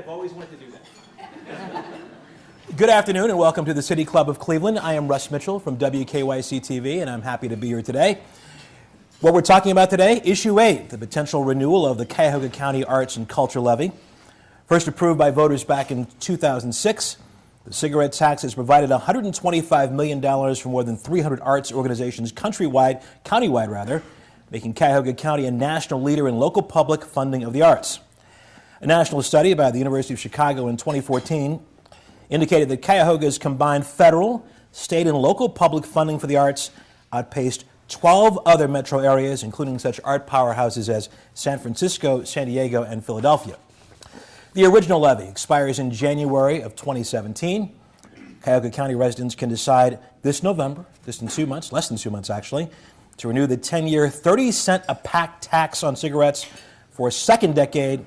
I've always wanted to do that. Good afternoon and welcome to the City Club of Cleveland. I am Russ Mitchell from WKYC TV and I'm happy to be here today. What we're talking about today, Issue 8, the potential renewal of the Cuyahoga County Arts and Culture Levy. First approved by voters back in 2006, the cigarette tax has provided $125 million for more than 300 arts organizations countywide, making Cuyahoga County a national leader in local public funding of the arts. A national study by the University of Chicago in 2014 indicated that Cuyahoga's combined federal, state, and local public funding for the arts outpaced 12 other metro areas, including such art powerhouses as San Francisco, San Diego, and Philadelphia. The original levy expires in January of 2017. Cuyahoga County residents can decide this November, less than 2 months actually, to renew the 10-year 30-cent a pack tax on cigarettes for a second decade,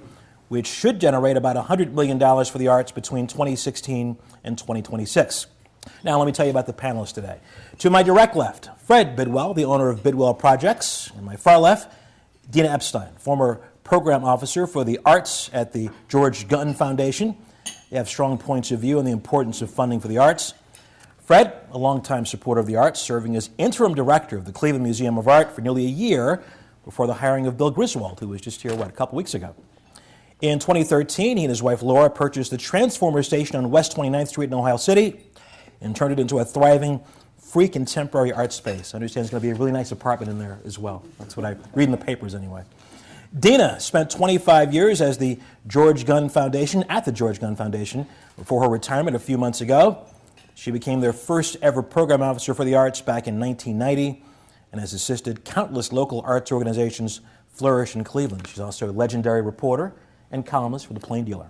which should generate about $100 million for the arts between 2016 and 2026. Now, let me tell you about the panelists today. To my direct left, Fred Bidwell, the owner of Bidwell Projects. And my far left, Deena Epstein, former program officer for the arts at the George Gunn Foundation. They have strong points of view on the importance of funding for the arts. Fred, a longtime supporter of the arts, serving as interim director of the Cleveland Museum of Art for nearly a year before the hiring of Bill Griswold, who was just here, a couple weeks ago. In 2013, he and his wife Laura purchased the Transformer Station on West 29th Street in Ohio City and turned it into a thriving, free contemporary art space. I understand it's going to be a really nice apartment in there as well. That's what I read in the papers anyway. Deena spent 25 years as the George Gunn Foundation, at the George Gunn Foundation, before her retirement a few months ago. She became their first ever program officer for the arts back in 1990 and has assisted countless local arts organizations flourish in Cleveland. She's also a legendary reporter and columnist for the Plain Dealer.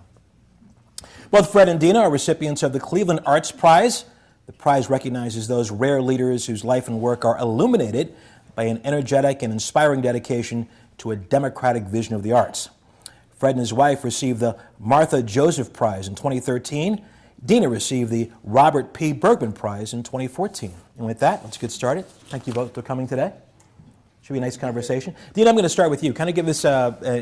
Both Fred and Deena are recipients of the Cleveland Arts Prize. The prize recognizes those rare leaders whose life and work are illuminated by an energetic and inspiring dedication to a democratic vision of the arts. Fred and his wife received the Martha Joseph Prize in 2013. Deena received the Robert P. Bergman Prize in 2014. And with that, let's get started. Thank you both for coming today. Should be a nice conversation. Deena, I'm going to start with you. Kind of give us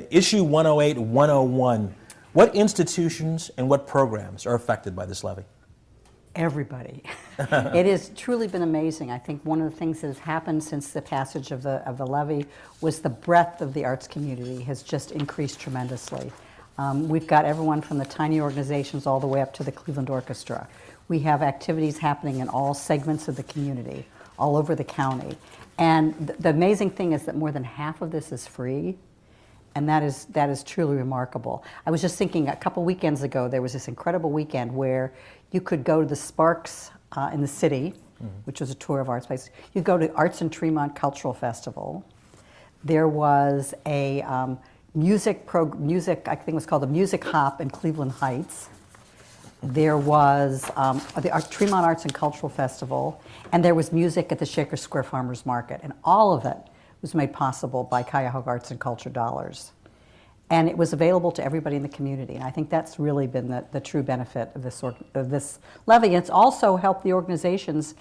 issue 108, 101. What institutions and what programs are affected by this levy? Everybody. It has truly been amazing. I think one of the things that has happened since the passage of the levy was the breadth of the arts community has just increased tremendously. We've got everyone from the tiny organizations all the way up to the Cleveland Orchestra. We have activities happening in all segments of the community, all over the county. And the amazing thing is that more than half of this is free. And that is truly remarkable. I was just thinking a couple weekends ago, there was this incredible weekend where you could go to the Sparks in the city, which was a tour of arts places. You go to Arts in Tremont Cultural Festival. There was a music, I think it was called the Music Hop in Cleveland Heights. There was the Tremont Arts and Cultural Festival, and there was music at the Shaker Square Farmers Market, and all of it was made possible by Cuyahoga Arts and Culture dollars. And it was available to everybody in the community. And I think that's really been the true benefit of this levy. It's also helped the organizations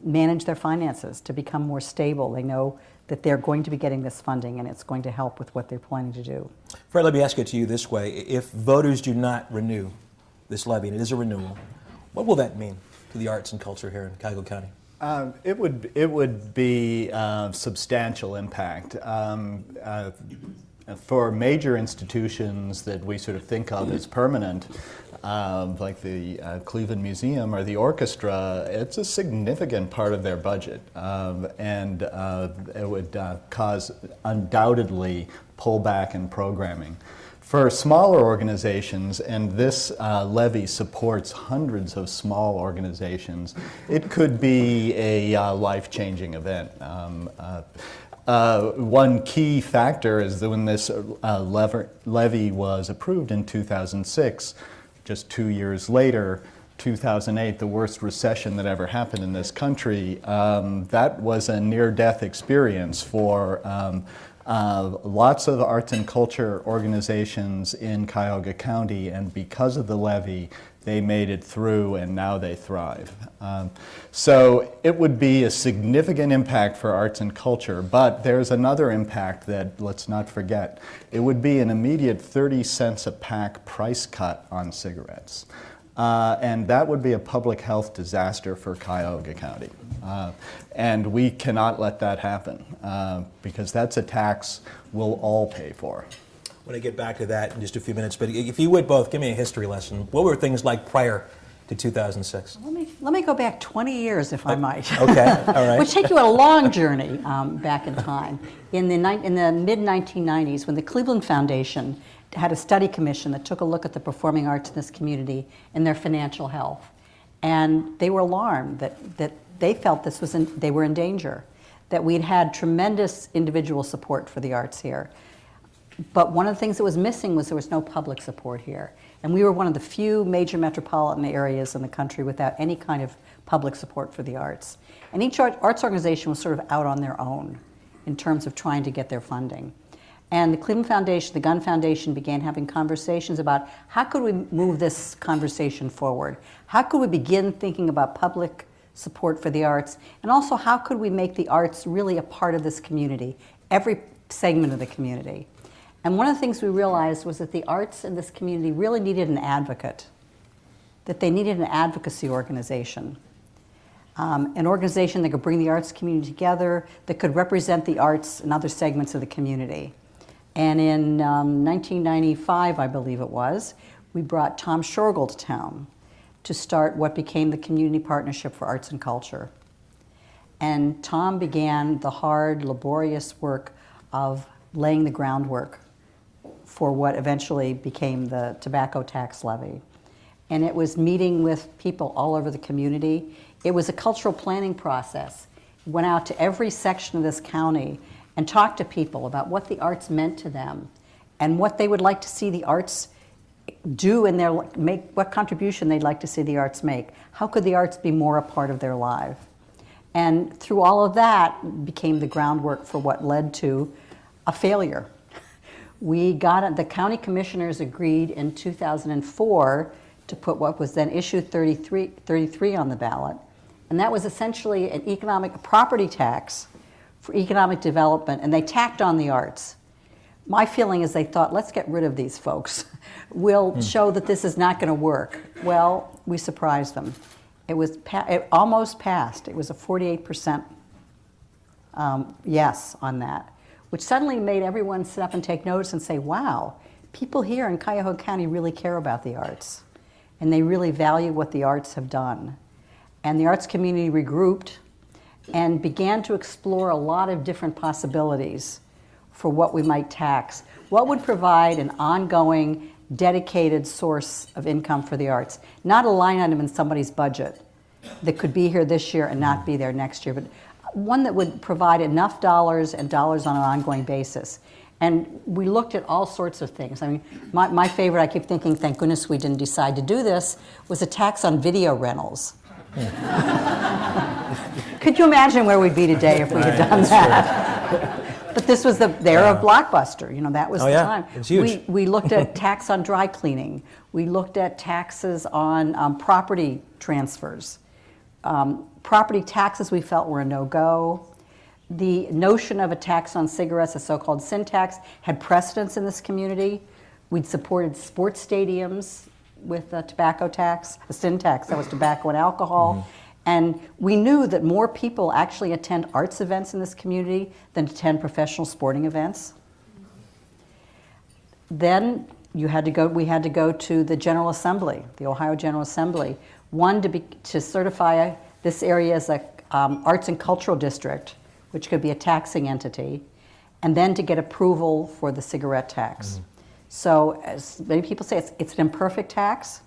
manage their finances to become more stable. They know that they're going to be getting this funding and it's going to help with what they're planning to do. Fred, let me ask it to you this way. If voters do not renew this levy, and it is a renewal, what will that mean to the arts and culture here in Cuyahoga County? It would be substantial impact. For major institutions that we sort of think of as permanent, like the Cleveland Museum or the orchestra, it's a significant part of their budget, and it would cause undoubtedly pullback in programming. For smaller organizations, and this levy supports hundreds of small organizations, it could be a life-changing event. One key factor is that when this levy was approved in 2006, just 2 years later, 2008, the worst recession that ever happened in this country, that was a near-death experience for lots of arts and culture organizations in Cuyahoga County, and because of the levy, they made it through, and now they thrive. So it would be a significant impact for arts and culture, but there's another impact that let's not forget. It would be an immediate 30 cents a pack price cut on cigarettes. And that would be a public health disaster for Cuyahoga County. And we cannot let that happen because that's a tax we'll all pay for. I'm going to get back to that in just a few minutes, but if you would both give me a history lesson. What were things like prior to 2006? Let me go back 20 years, if I might. Okay, all right. Which take you on a long journey back in time. In the mid-1990s, when the Cleveland Foundation had a study commission that took a look at the performing arts in this community and their financial health, and they were alarmed that they felt they were in danger, that we'd had tremendous individual support for the arts here. But one of the things that was missing was there was no public support here. And we were one of the few major metropolitan areas in the country without any kind of public support for the arts. And each arts organization was sort of out on their own in terms of trying to get their funding. And the Cleveland Foundation, the Gunn Foundation, began having conversations about how could we move this conversation forward? How could we begin thinking about public support for the arts? And also, how could we make the arts really a part of this community, every segment of the community? And one of the things we realized was that the arts in this community really needed an advocate, that they needed an advocacy organization. An organization that could bring the arts community together, that could represent the arts in other segments of the community. And in 1995, I believe it was, we brought Tom Shorgle to town to start what became the Community Partnership for Arts and Culture. And Tom began the hard, laborious work of laying the groundwork for what eventually became the tobacco tax levy. And it was meeting with people all over the community. It was a cultural planning process. Went out to every section of this county and talked to people about what the arts meant to them and what they would like to see the arts do in what contribution they'd like to see the arts make. How could the arts be more a part of their life? And through all of that became the groundwork for what led to a failure. The county commissioners agreed in 2004 to put what was then issue 33 on the ballot. And that was essentially a property tax for economic development, and they tacked on the arts. My feeling is they thought, let's get rid of these folks. We'll show that this is not going to work. Well, we surprised them. It almost passed. It was a 48% yes on that, which suddenly made everyone sit up and take notice and say, wow, people here in Cuyahoga County really care about the arts, and they really value what the arts have done. And the arts community regrouped and began to explore a lot of different possibilities for what we might tax. What would provide an ongoing, dedicated source of income for the arts? Not a line item in somebody's budget that could be here this year and not be there next year, but one that would provide enough dollars and dollars on an ongoing basis. And we looked at all sorts of things. I mean, my favorite, I keep thinking, thank goodness we didn't decide to do this, was a tax on video rentals. Could you imagine where we'd be today if we had done that? But this was the era of Blockbuster. That was the time. It's huge. We looked at tax on dry cleaning. We looked at taxes on property transfers. Property taxes we felt were a no-go. The notion of a tax on cigarettes, a so-called sin tax, had precedence in this community. We'd supported sports stadiums with a tobacco tax, a sin tax, that was tobacco and alcohol. Mm-hmm. And we knew that more people actually attend arts events in this community than attend professional sporting events. Then we had to go to the General Assembly, the Ohio General Assembly. One, to certify this area as a arts and cultural district, which could be a taxing entity, and then to get approval for the cigarette tax. Mm-hmm. So as many people say, it's an imperfect tax,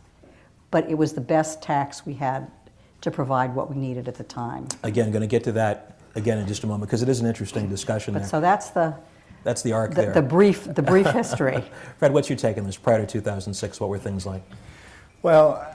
but it was the best tax we had to provide what we needed at the time. Again, going to get to that again in just a moment because it is an interesting discussion there. So that's the arc there. The brief history. Fred, what's your take on this? Prior to 2006, what were things like? Well,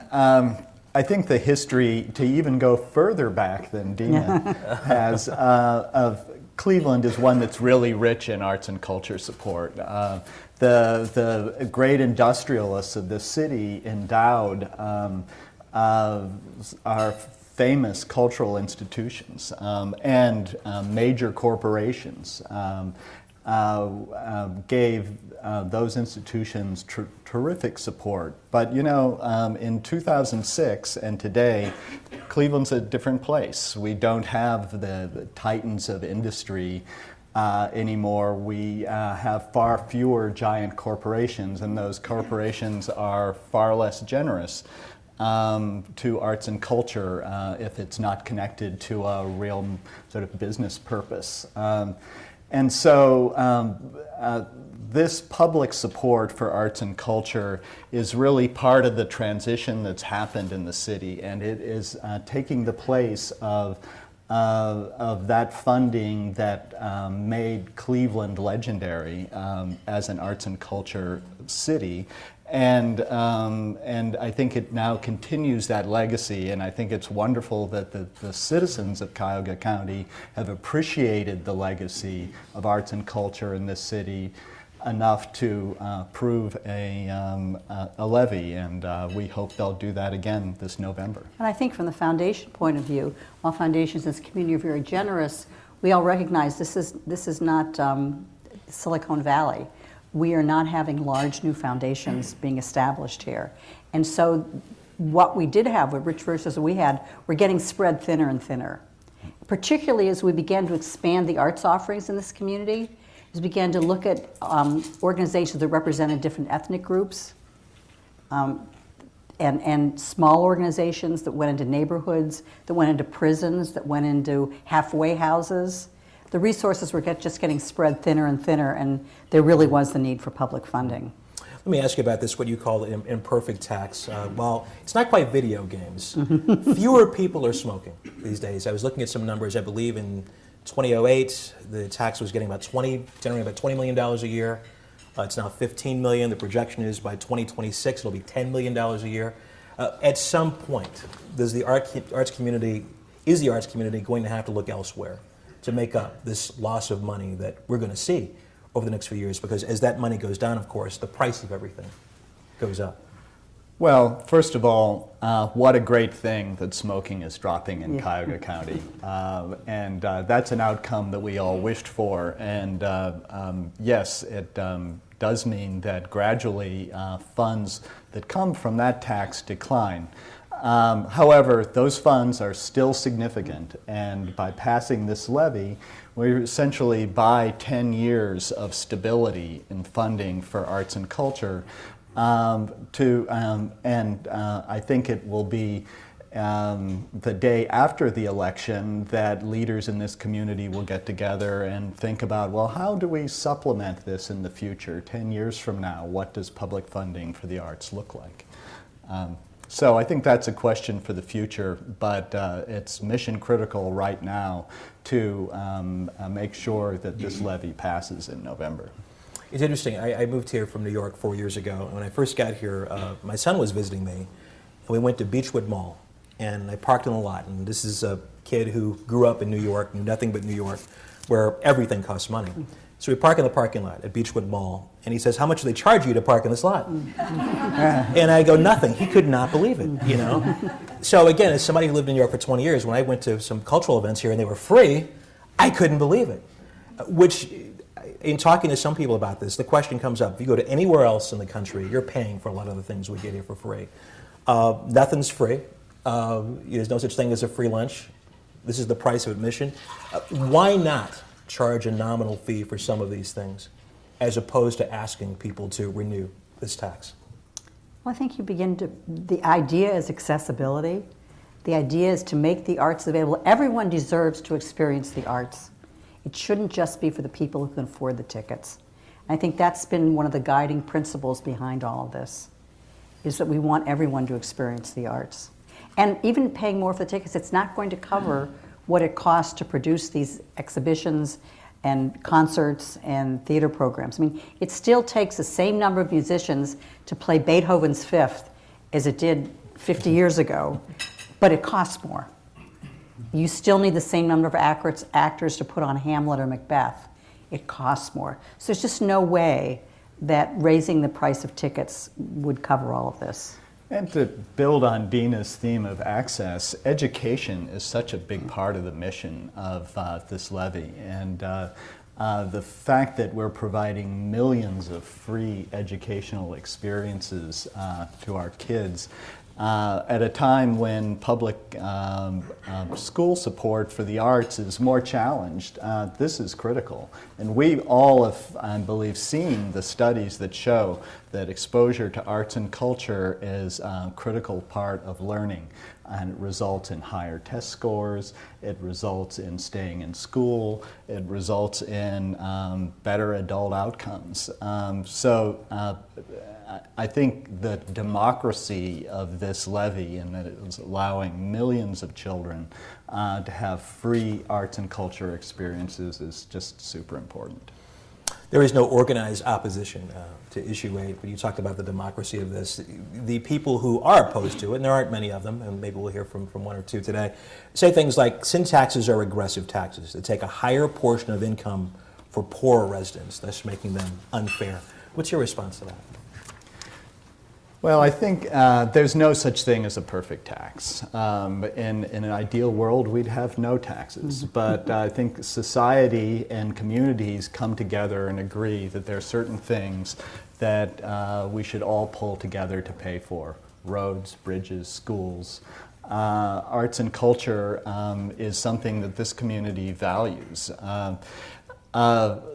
I think the history, to even go further back than Deena has, of Cleveland is one that's really rich in arts and culture support. The great industrialists of this city endowed our famous cultural institutions and major corporations gave those institutions terrific support. But you know, in 2006 and today, Cleveland's a different place. We don't have the titans of industry anymore. We have far fewer giant corporations, and those corporations are far less generous to arts and culture if it's not connected to a real sort of business purpose. And so this public support for arts and culture is really part of the transition that's happened in the city, and it is taking the place of that funding that made Cleveland legendary as an arts and culture city. And I think it now continues that legacy, and I think it's wonderful that the citizens of Cuyahoga County have appreciated the legacy of arts and culture in this city enough to approve a levy, and we hope they'll do that again this November. And I think from the foundation point of view, while foundations in this community are very generous, we all recognize this is not Silicon Valley. We are not having large new foundations being established here. And so what we did have, what rich resources we had, were getting spread thinner and thinner. Particularly as we began to expand the arts offerings in this community, as we began to look at organizations that represented different ethnic groups, and small organizations that went into neighborhoods, that went into prisons, that went into halfway houses. The resources were just getting spread thinner and thinner, and there really was the need for public funding. Let me ask you about this, what you call the imperfect tax. Well, it's not quite video games. Fewer people are smoking these days. I was looking at some numbers. I believe in 2008, the tax was generating about $20 million a year. It's now $15 million. The projection is by 2026, it'll be $10 million a year. At some point, is the arts community going to have to look elsewhere to make up this loss of money that we're going to see over the next few years? Because as that money goes down, of course, the price of everything goes up. Well, first of all, what a great thing that smoking is dropping in Cuyahoga County. And that's an outcome that we all wished for. And yes, it does mean that gradually funds that come from that tax decline. However, those funds are still significant, and by passing this levy, we essentially buy 10 years of stability in funding for arts and culture. I think it will be the day after the election that leaders in this community will get together and think about, well, how do we supplement this in the future? 10 years from now, what does public funding for the arts look like? So I think that's a question for the future, but it's mission critical right now to make sure that this levy passes in November. It's interesting. I moved here from New York 4 years ago. And when I first got here, my son was visiting me, and we went to Beechwood Mall, and I parked in the lot. And this is a kid who grew up in New York, knew nothing but New York, where everything costs money. So we park in the parking lot at Beechwood Mall, and he says, "How much do they charge you to park in this lot?" And I go, "Nothing." He could not believe it, you know? So again, as somebody who lived in New York for 20 years, when I went to some cultural events here and they were free, I couldn't believe it. Which, in talking to some people about this, the question comes up, if you go to anywhere else in the country, you're paying for a lot of the things we get here for free. Nothing's free. There's no such thing as a free lunch. This is the price of admission. Why not charge a nominal fee for some of these things, as opposed to asking people to renew this tax? Well, I think the idea is accessibility. The idea is to make the arts available. Everyone deserves to experience the arts. It shouldn't just be for the people who can afford the tickets. I think that's been one of the guiding principles behind all of this, is that we want everyone to experience the arts. And even paying more for the tickets, it's not going to cover what it costs to produce these exhibitions and concerts and theater programs. I mean, it still takes the same number of musicians to play Beethoven's Fifth as it did 50 years ago, but it costs more. You still need the same number of actors to put on Hamlet or Macbeth. It costs more. So there's just no way that raising the price of tickets would cover all of this. And to build on Deena's theme of access, education is such a big part of the mission of this levy. And the fact that we're providing millions of free educational experiences to our kids at a time when public school support for the arts is more challenged, this is critical. And we all have, I believe, seen the studies that show that exposure to arts and culture is a critical part of learning. And it results in higher test scores, it results in staying in school, it results in better adult outcomes. I think the democracy of this levy and that it is allowing millions of children to have free arts and culture experiences is just super important. There is no organized opposition to Issue 8, but you talked about the democracy of this. The people who are opposed to it, and there aren't many of them, and maybe we'll hear from one or two today, say things like sin taxes are regressive taxes that take a higher portion of income for poorer residents, thus making them unfair. What's your response to that? Well, I think there's no such thing as a perfect tax. In an ideal world, we'd have no taxes. But I think society and communities come together and agree that there are certain things that we should all pull together to pay for. Roads, bridges, schools. Arts and culture is something that this community values.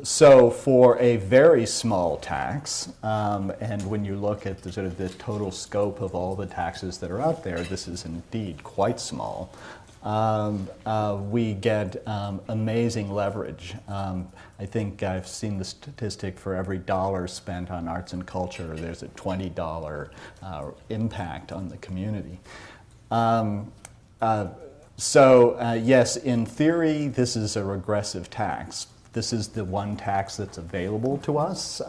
So for a very small tax, and when you look at the sort of the total scope of all the taxes that are out there, this is indeed quite small. We get amazing leverage. I think I've seen the statistic for every dollar spent on arts and culture, there's a $20 impact on the community. Yes, in theory, this is a regressive tax. This is the one tax that's available to us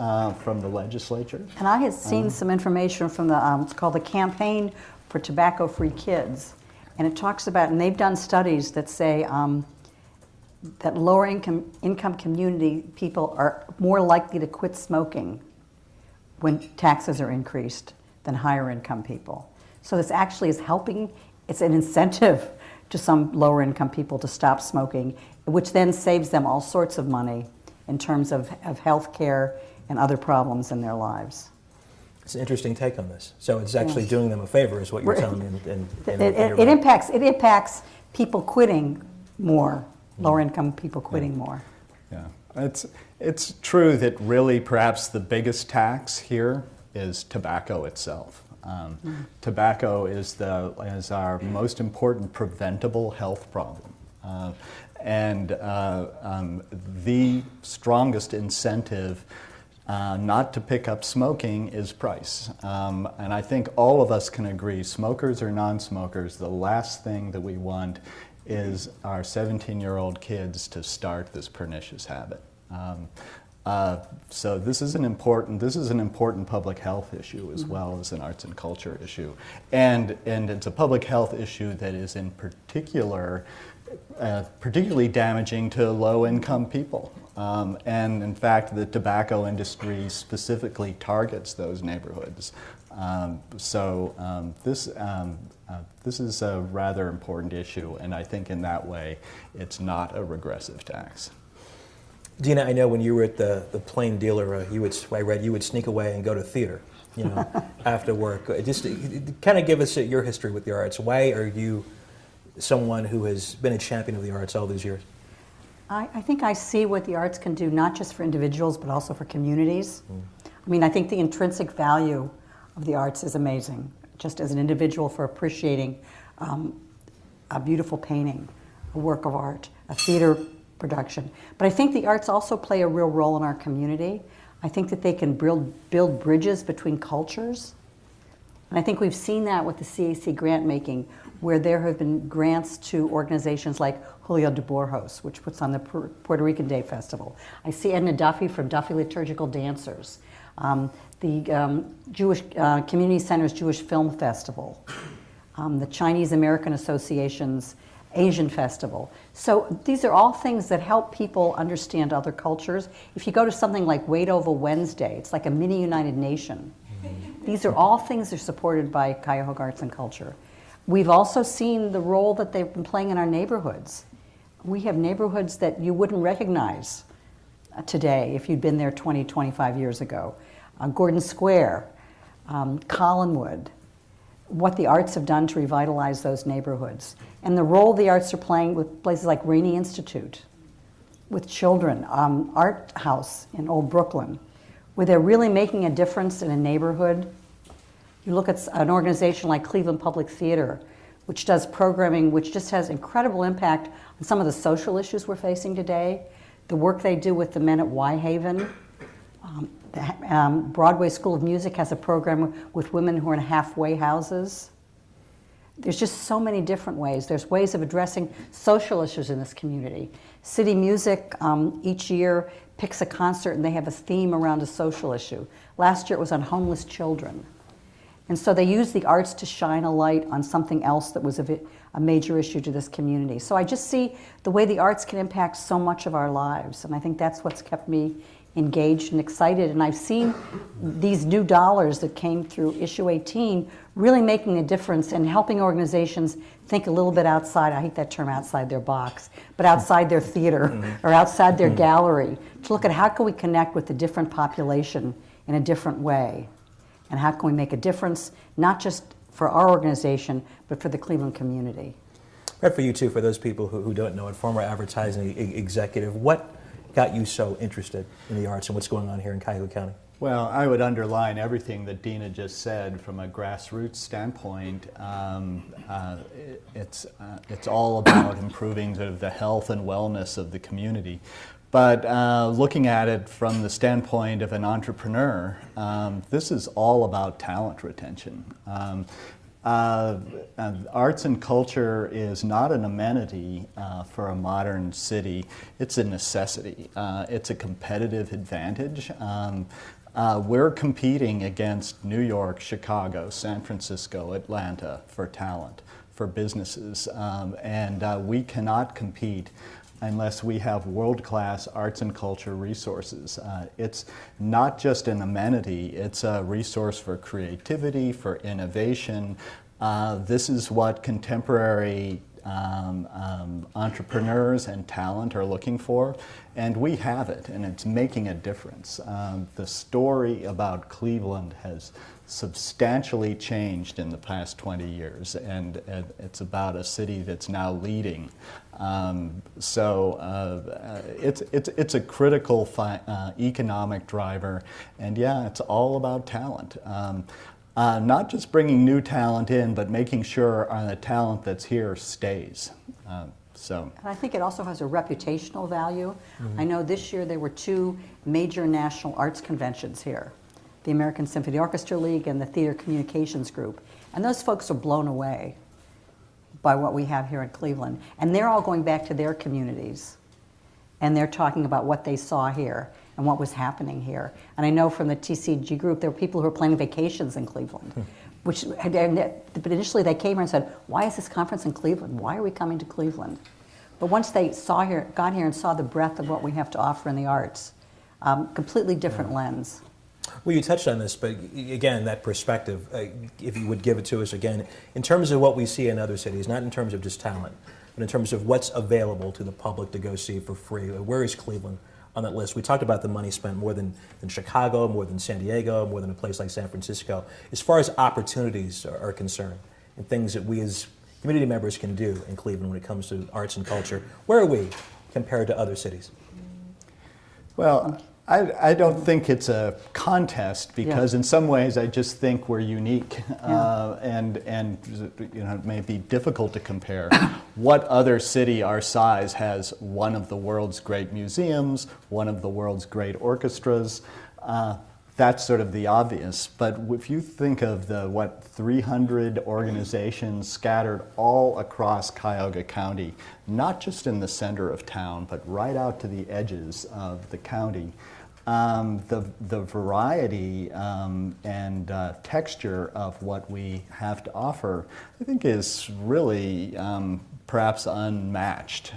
from the legislature. And I had seen some information from the, it's called the Campaign for Tobacco-Free Kids. And it talks about, and they've done studies that say that lower income community people are more likely to quit smoking when taxes are increased than higher income people. So this actually is helping, it's an incentive to some lower income people to stop smoking, which then saves them all sorts of money in terms of health care and other problems in their lives. It's an interesting take on this. So it's actually doing them a favor, is what you're telling me. It impacts people quitting more, lower income people quitting more. Yeah, it's true that really perhaps the biggest tax here is tobacco itself. Tobacco is our most important preventable health problem. And the strongest incentive not to pick up smoking is price. And I think all of us can agree, smokers or non-smokers, the last thing that we want is our 17-year-old kids to start this pernicious habit. So this is an important public health issue as well as an arts and culture issue. And it's a public health issue that is in particularly damaging to low-income people. And in fact, the tobacco industry specifically targets those neighborhoods. This is a rather important issue, and I think in that way, it's not a regressive tax. Deena, I know when you were at the Plain Dealer, I read you would sneak away and go to theater, after work. Just kind of give us your history with the arts. Why are you someone who has been a champion of the arts all these years? I think I see what the arts can do, not just for individuals, but also for communities. I mean, I think the intrinsic value of the arts is amazing, just as an individual for appreciating a beautiful painting, a work of art, a theater production. But I think the arts also play a real role in our community. I think that they can build bridges between cultures. And I think we've seen that with the CAC grant making, where there have been grants to organizations like Julio de Borjos, which puts on the Puerto Rican Day Festival. I see Edna Duffy from Duffy Liturgical Dancers, the Jewish Community Center's Jewish Film Festival, the Chinese American Association's Asian festival. So these are all things that help people understand other cultures. If you go to something like Wade-Oval Wednesday, it's like a mini United Nation. These are all things that are supported by Cuyahoga Arts and Culture. We've also seen the role that they've been playing in our neighborhoods. We have neighborhoods that you wouldn't recognize today if you'd been there 20, 25 years ago. Gordon Square, Collinwood, what the arts have done to revitalize those neighborhoods, and the role the arts are playing with places like Rainey Institute, with children, Art House in Old Brooklyn, where they're really making a difference in a neighborhood. You look at an organization like Cleveland Public Theater, which does programming which just has incredible impact on some of the social issues we're facing today. The work they do with the men at Whitehaven. Broadway School of Music has a program with women who are in halfway houses. There's just so many different ways. There's ways of addressing social issues in this community. City Music each year picks a concert and they have a theme around a social issue. Last year it was on homeless children. And so they use the arts to shine a light on something else that was a major issue to this community. So I just see the way the arts can impact so much of our lives. And I think that's what's kept me engaged and excited. And I've seen these new dollars that came through issue 18 really making a difference and helping organizations think a little bit outside, I hate that term, outside their box, but outside their theater or outside their gallery, to look at how can we connect with the different population in a different way. And how can we make a difference, not just for our organization, but for the Cleveland community? Right, for you too, for those people who don't know it, former advertising executive, what got you so interested in the arts and what's going on here in Cuyahoga County? Well, I would underline everything that Deena just said from a grassroots standpoint. It's all about improving sort of the health and wellness of the community. But looking at it from the standpoint of an entrepreneur, this is all about talent retention. Arts and culture is not an amenity for a modern city. It's a necessity. It's a competitive advantage. We're competing against New York, Chicago, San Francisco, Atlanta for talent, for businesses, and we cannot compete unless we have world-class arts and culture resources. It's not just an amenity, it's a resource for creativity, for innovation. This is what contemporary entrepreneurs and talent are looking for, and we have it, and it's making a difference. The story about Cleveland has substantially changed in the past 20 years, and it's about a city that's now leading. It's a critical economic driver, and yeah, it's all about talent. Not just bringing new talent in, but making sure the talent that's here stays. And I think it also has a reputational value. I know this year there were two major national arts conventions here, the American Symphony Orchestra League and the Theater Communications Group. And those folks are blown away by what we have here in Cleveland. And they're all going back to their communities. And they're talking about what they saw here and what was happening here. And I know from the TCG group, there were people who were planning vacations in Cleveland. But initially they came here and said, why is this conference in Cleveland? Why are we coming to Cleveland? But once they got here and saw the breadth of what we have to offer in the arts, completely different lens. Well, you touched on this, but again, that perspective, if you would give it to us again, in terms of what we see in other cities, not in terms of just talent, but in terms of what's available to the public to go see for free. Where is Cleveland on that list? We talked about the money spent more than Chicago, more than San Diego, more than a place like San Francisco. As far as opportunities are concerned and things that we as community members can do in Cleveland when it comes to arts and culture, where are we compared to other cities? Well, I don't think it's a contest because in some ways I just think we're unique and you know, it may be difficult to compare. What other city our size has one of the world's great museums, one of the world's great orchestras? That's sort of the obvious. But if you think of the 300 organizations scattered all across Cuyahoga County, not just in the center of town, but right out to the edges of the county, the variety and texture of what we have to offer, I think, is really perhaps unmatched.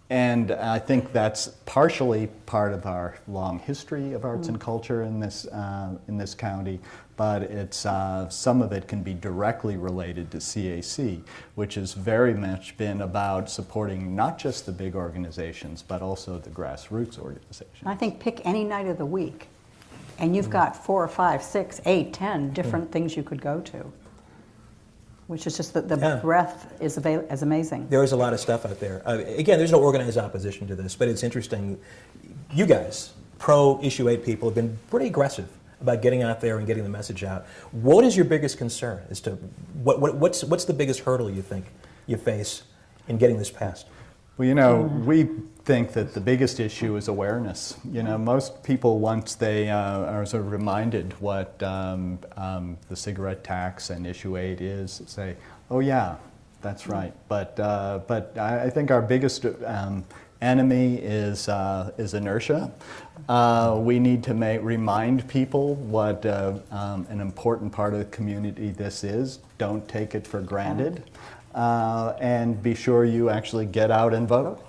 And I think that's partially part of our long history of arts and culture in this county, but it's some of it can be directly related to CAC, which has very much been about supporting not just the big organizations, but also the grassroots organizations. I think pick any night of the week, and you've got 4 or 5, 6, 8, 10 different things you could go to, which is just the breadth is amazing. There is a lot of stuff out there. Again, there's no organized opposition to this, but it's interesting. You guys, pro-Issue 8 people, have been pretty aggressive about getting out there and getting the message out. What is your biggest concern as to what's the biggest hurdle you think you face in getting this passed? Well, we think that the biggest issue is awareness. Most people, once they are sort of reminded what the cigarette tax and Issue 8 is, say, "Oh yeah, that's right." But I think our biggest enemy is inertia. We need to remind people what an important part of the community this is. Don't take it for granted. And be sure you actually get out and vote.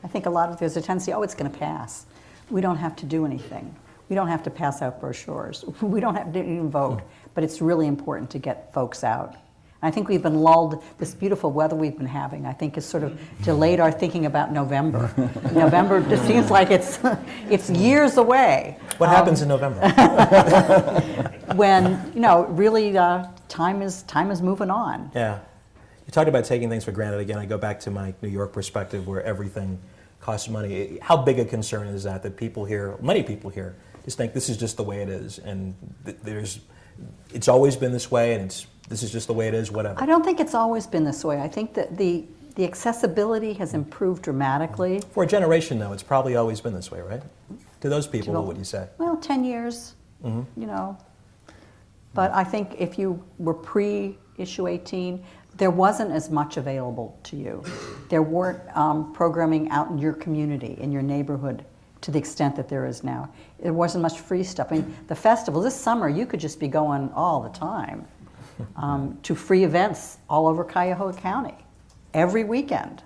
I think there's a tendency, it's going to pass. We don't have to do anything. We don't have to pass out brochures. We don't have to even vote. But it's really important to get folks out. I think we've been lulled, this beautiful weather we've been having, I think has sort of delayed our thinking about November. November just seems like it's years away. What happens in November? When, really time is moving on. Yeah. You talked about taking things for granted. Again, I go back to my New York perspective where everything costs money. How big a concern is that people here, many people here, just think this is just the way it is, and it's always been this way, and this is just the way it is, whatever. I don't think it's always been this way. I think that the accessibility has improved dramatically. For a generation, though, it's probably always been this way, right? To those people, what would you say? Well, 10 years, But I think if you were pre-Issue 18, there wasn't as much available to you. There weren't programming out in your community, in your neighborhood, to the extent that there is now. There wasn't much free stuff. I mean, the festival, this summer, you could just be going all the time to free events all over Cuyahoga County, every weekend.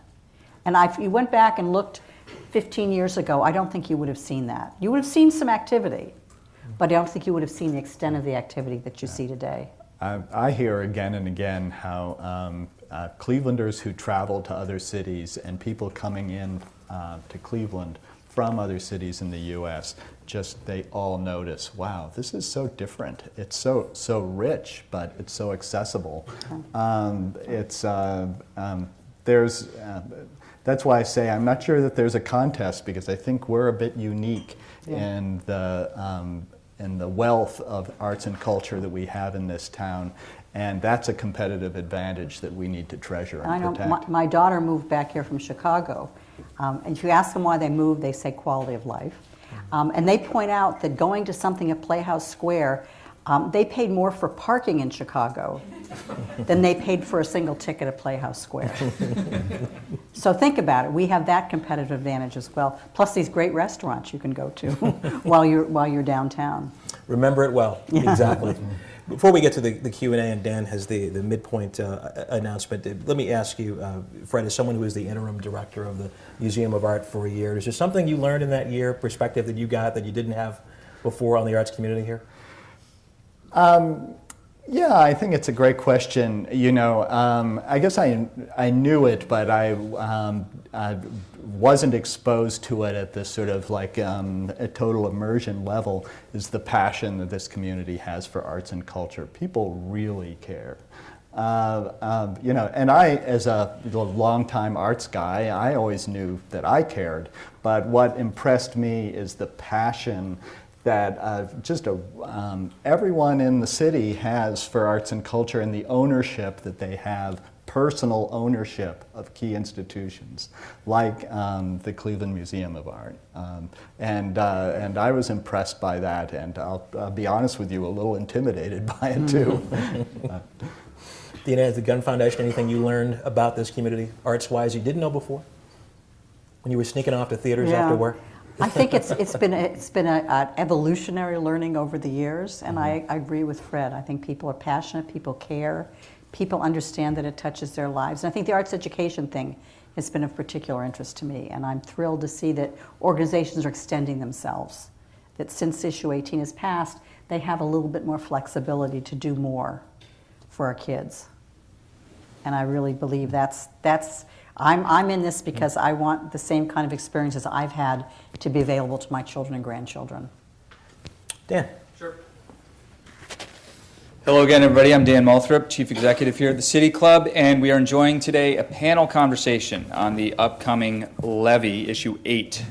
And if you went back and looked 15 years ago, I don't think you would have seen that. You would have seen some activity, but I don't think you would have seen the extent of the activity that you see today. I hear again and again how Clevelanders who travel to other cities and people coming in to Cleveland from other cities in the U.S. they all notice, wow, this is so different. It's so rich, but it's so accessible. That's why I say I'm not sure that there's a contest, because I think we're a bit unique in the wealth of arts and culture that we have in this town, and that's a competitive advantage that we need to treasure and protect. I know my daughter moved back here from Chicago, and if you ask them why they moved, they say quality of life. And they point out that going to something at Playhouse Square, they paid more for parking in Chicago than they paid for a single ticket at Playhouse Square. So think about it. We have that competitive advantage as well. Plus these great restaurants you can go to while you're downtown. Remember it well. Yeah. Exactly. Before we get to the Q&A, and Dan has the midpoint announcement, let me ask you, Fred, as someone who was the interim director of the Museum of Art for a year, is there something you learned in that year, perspective that you got that you didn't have before on the arts community here? Yeah, I think it's a great question. I guess I knew it, but I wasn't exposed to it at this sort of like a total immersion level, is the passion that this community has for arts and culture. People really care. And I, as a longtime arts guy, I always knew that I cared, but what impressed me is the passion that everyone in the city has for arts and culture, and the ownership that they have, personal ownership of key institutions like the Cleveland Museum of Art. And I was impressed by that, and I'll be honest with you, a little intimidated by it too. Deena, at the Gun Foundation, anything you learned about this community, arts-wise, you didn't know before? When you were sneaking off to theaters after work? I think it's been an evolutionary learning over the years, and I agree with Fred. I think people are passionate, people care, people understand that it touches their lives. And I think the arts education thing has been of particular interest to me, and I'm thrilled to see that organizations are extending themselves, that since issue 18 has passed, they have a little bit more flexibility to do more for our kids. And I really believe I'm in this because I want the same kind of experiences I've had to be available to my children and grandchildren. Dan. Sure. Hello again, everybody. I'm Dan Moulthrop, Chief Executive here at the City Club, and we are enjoying today a panel conversation on the upcoming Levy, Issue 8.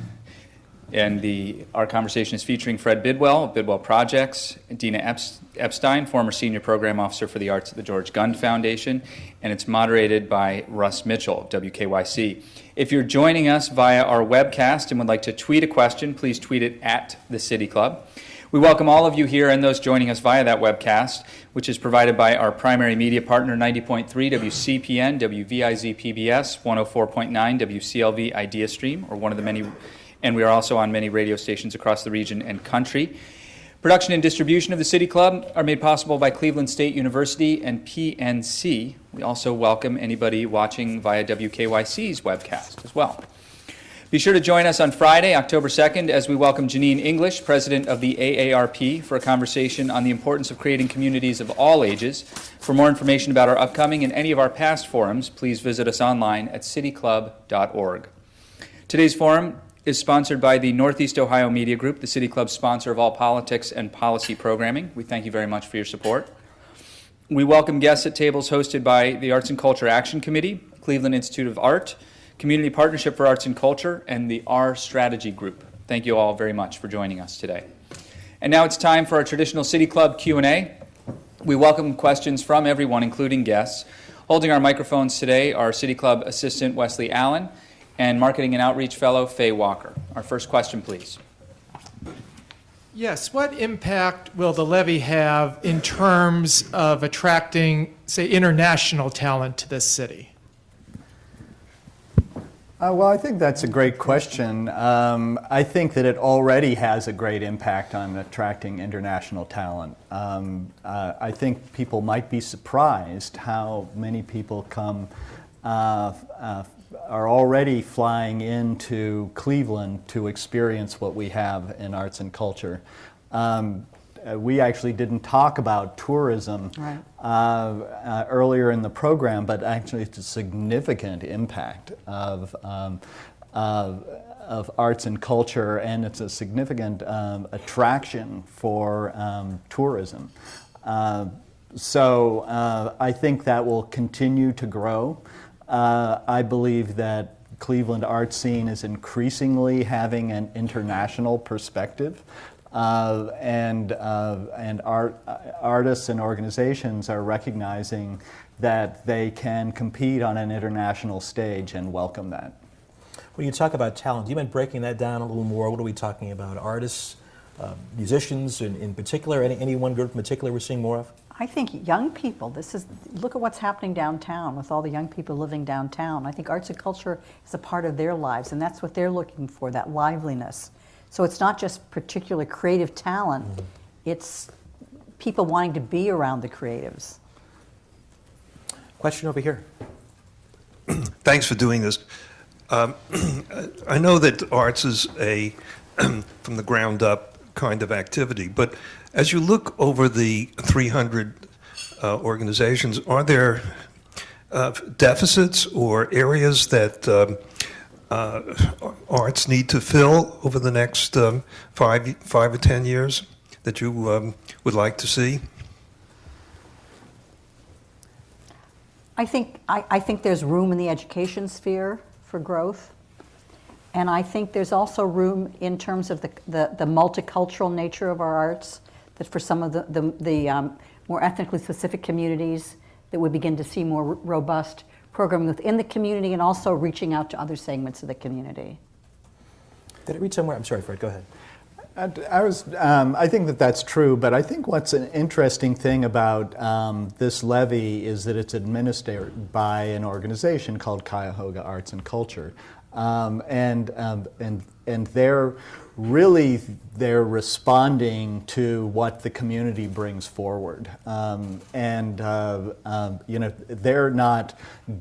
And our conversation is featuring Fred Bidwell of Bidwell Projects, Deena Epstein, former Senior Program Officer for the Arts at the George Gund Foundation, and it's moderated by Russ Mitchell of WKYC. If you're joining us via our webcast and would like to tweet a question, please tweet it at the City Club. We welcome all of you here and those joining us via that webcast, which is provided by our primary media partner, 90.3 WCPN, WVIZ PBS, 104.9 WCLV Idea Stream, or one of the many, and we are also on many radio stations across the region and country. Production and distribution of the City Club are made possible by Cleveland State University and PNC. We also welcome anybody watching via WKYC's webcast as well. Be sure to join us on Friday, October 2nd, as we welcome Janine English, President of the AARP, for a conversation on the importance of creating communities of all ages. For more information about our upcoming and any of our past forums, please visit us online at cityclub.org. Today's forum is sponsored by the Northeast Ohio Media Group, the City Club's sponsor of all politics and policy programming. We thank you very much for your support. We welcome guests at tables hosted by the Arts and Culture Action Committee, Cleveland Institute of Art, Community Partnership for Arts and Culture, and the R Strategy Group. Thank you all very much for joining us today. And now it's time for our traditional City Club Q&A. We welcome questions from everyone, including guests. Holding our microphones today are City Club Assistant Wesley Allen and Marketing and Outreach Fellow Faye Walker. Our first question, please. Yes, what impact will the levy have in terms of attracting, say, international talent to this city? Well, I think that's a great question. I think that it already has a great impact on attracting international talent. I think people might be surprised how many people are already flying into Cleveland to experience what we have in arts and culture. We actually didn't talk about tourism earlier in the program, but actually it's a significant impact of arts and culture, and it's a significant attraction for tourism. So I think that will continue to grow. I believe that Cleveland art scene is increasingly having an international perspective. And artists and organizations are recognizing that they can compete on an international stage and welcome that. When you talk about talent, do you mind breaking that down a little more? What are we talking about? Artists, musicians in particular? Any one group in particular we're seeing more of? I think young people, look at what's happening downtown with all the young people living downtown. I think arts and culture is a part of their lives, and that's what they're looking for, that liveliness. So it's not just particular creative talent, it's people wanting to be around the creatives. Question over here. Thanks for doing this. I know that arts is a from the ground up kind of activity, but as you look over the 300 organizations, are there deficits or areas that arts need to fill over the next 5 or 10 years that you would like to see? I think there's room in the education sphere for growth, and I think there's also room in terms of the multicultural nature of our arts, that for some of the more ethnically specific communities that we begin to see more robust programming within the community and also reaching out to other segments of the community. Did I read somewhere? I'm sorry, Fred, go ahead. I think that's true, but I think what's an interesting thing about this levy is that it's administered by an organization called Cuyahoga Arts and Culture. And they're responding to what the community brings forward, they're not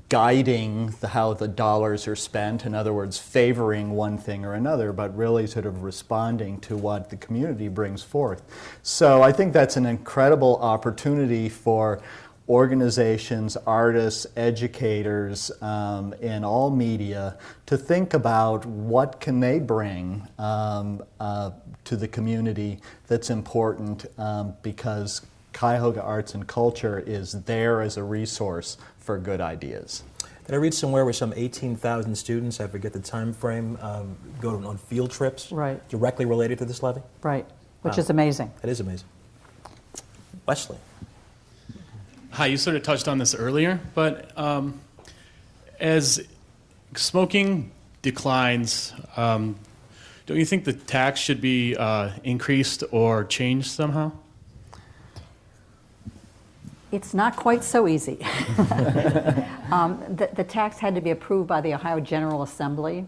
guiding how the dollars are spent. In other words, favoring one thing or another, but really sort of responding to what the community brings forth. So I think that's an incredible opportunity for organizations, artists, educators in all media to think about what can they bring to the community that's important, because Cuyahoga Arts and Culture is there as a resource for good ideas. Did I read somewhere where some 18,000 students, I forget the time frame, go on field trips Right. directly related to this levy? Right, which is amazing. That is amazing. Wesley. Hi, you sort of touched on this earlier, but as smoking declines, don't you think the tax should be increased or changed somehow? It's not quite so easy. The tax had to be approved by the Ohio General Assembly.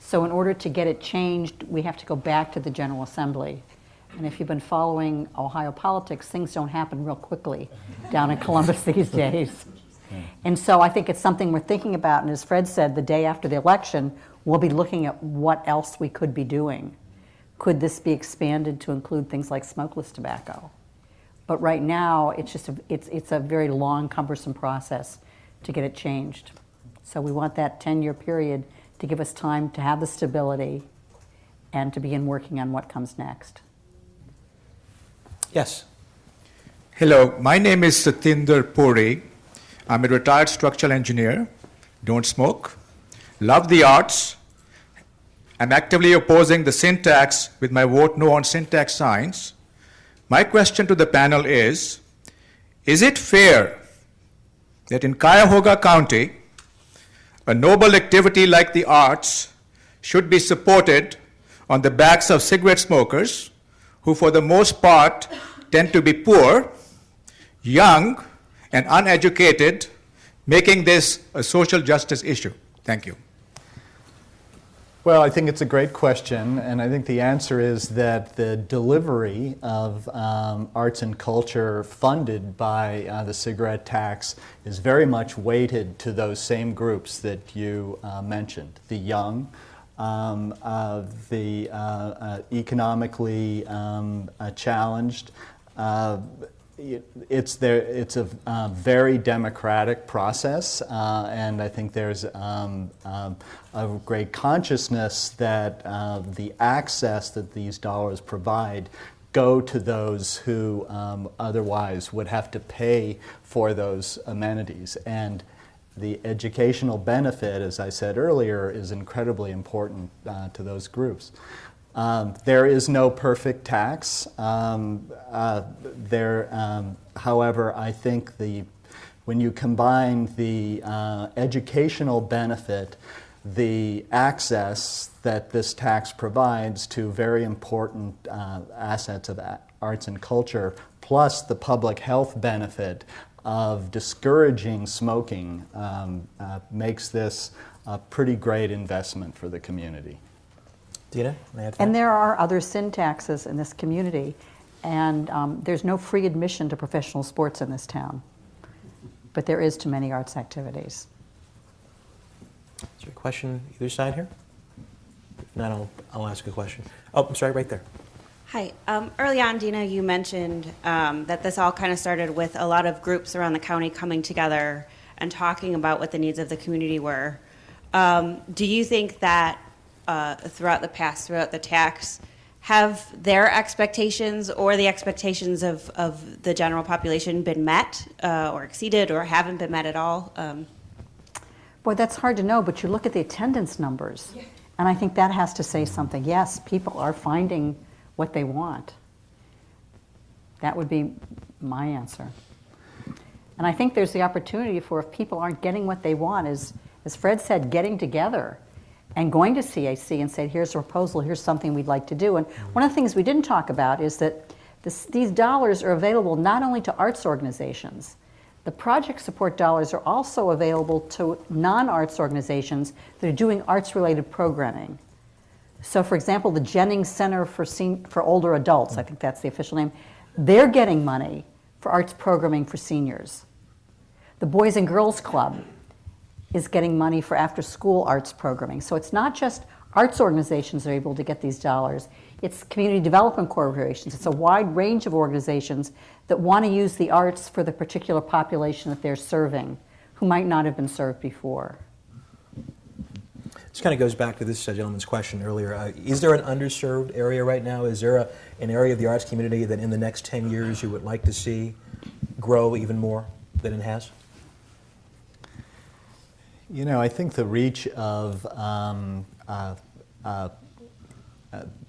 So in order to get it changed, we have to go back to the General Assembly. And if you've been following Ohio politics, things don't happen real quickly down in Columbus these days. And so I think it's something we're thinking about. And as Fred said, the day after the election, we'll be looking at what else we could be doing. Could this be expanded to include things like smokeless tobacco? But right now, it's a very long, cumbersome process to get it changed. So we want that 10-year period to give us time to have the stability and to begin working on what comes next. Yes. Hello, my name is Satinder Puri. I'm a retired structural engineer, don't smoke, love the arts. I'm actively opposing the sin tax with my vote no on sin tax signs. My question to the panel is it fair that in Cuyahoga County, a noble activity like the arts should be supported on the backs of cigarette smokers who for the most part tend to be poor, young, and uneducated, making this a social justice issue? Thank you. Well, I think it's a great question, and I think the answer is that the delivery of arts and culture funded by the cigarette tax is very much weighted to those same groups that you mentioned, the young, the economically challenged. It's a very democratic process, and I think there's a great consciousness that the access that these dollars provide go to those who otherwise would have to pay for those amenities. And the educational benefit, as I said earlier, is incredibly important to those groups. There is no perfect tax. However, I think when you combine the educational benefit, the access that this tax provides to very important assets of arts and culture, plus the public health benefit of discouraging smoking, makes this a pretty great investment for the community. Deena, may I add to And that? there are other sin taxes in this community, and there's no free admission to professional sports in this town, but there is to many arts activities. Is there a question either side here? If not, I'll ask a question. Oh, I'm sorry, right there. Hi. Early on, Deena, you mentioned that this all kind of started with a lot of groups around the county coming together and talking about what the needs of the community were. Do you think that throughout the tax, have their expectations or the expectations of the general population been met or exceeded or haven't been met at all? Boy, that's hard to know, but you look at the attendance numbers, and I think that has to say something. Yes, people are finding what they want. That would be my answer. And I think there's the opportunity for, if people aren't getting what they want, as Fred said, getting together and going to CAC and say, here's a proposal, here's something we'd like to do. And one of the things we didn't talk about is that these dollars are available not only to arts organizations, The project support dollars are also available to non-arts organizations that are doing arts-related programming. So, for example, the Jennings Center for Older Adults, I think that's the official name, they're getting money for arts programming for seniors. The Boys and Girls Club is getting money for after-school arts programming. So it's not just arts organizations that are able to get these dollars, it's community development corporations. It's a wide range of organizations that want to use the arts for the particular population that they're serving, who might not have been served before. This kind of goes back to this gentleman's question earlier. Is there an underserved area right now? Is there an area of the arts community that in the next 10 years you would like to see grow even more than it has? You know, I think the reach of